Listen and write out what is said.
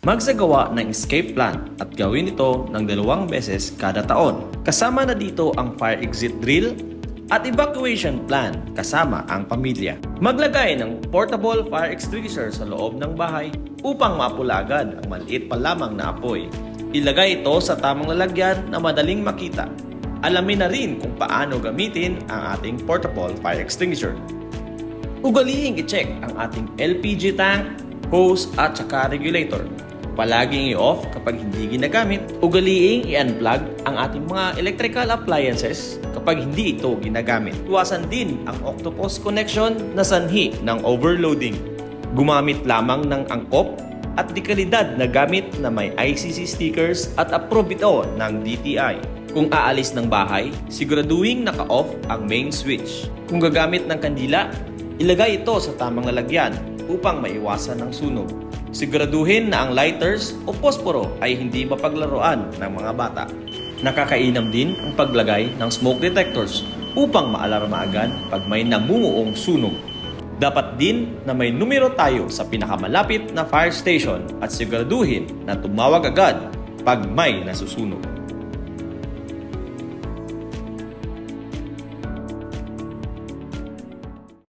Magsagawa ng escape plan at gawin ito ng 2 beses kada taon. Kasama na dito ang fire exit drill at evacuation plan kasama ang pamilya. Maglagay ng portable fire extinguisher sa loob ng bahay upang maapula agad ang maliit pa lamang na apoy. Ilagay ito sa tamang lalagyan na madaling makita. Alamin na rin kung paano gamitin ang ating portable fire extinguisher. Ugalihing i-check ang ating LPG tank, hose at saka regulator. Palaging i-off kapag hindi ginagamit. Ugaliing i-unplug ang ating mga electrical appliances kapag hindi ito ginagamit. Iwasan din ang octopus connection na sanhi ng overloading. Gumamit lamang ng angkop at dekalidad na gamit na may ICC stickers at approve ito ng DTI. Kung aalis ng bahay, siguraduhin naka-off ang main switch. Kung gagamit ng kandila, ilagay ito sa tamang lalagyan upang maiwasan ang sunog. Siguraduhin na ang lighters o posporo ay hindi mapaglaruan ng mga bata. Nakakainam din ang paglagay ng smoke detectors upang maalarma agad pag may namumuong sunog. Dapat din na may numero tayo sa pinakamalapit na fire station at siguraduhin na tumawag agad pag may nasusunog.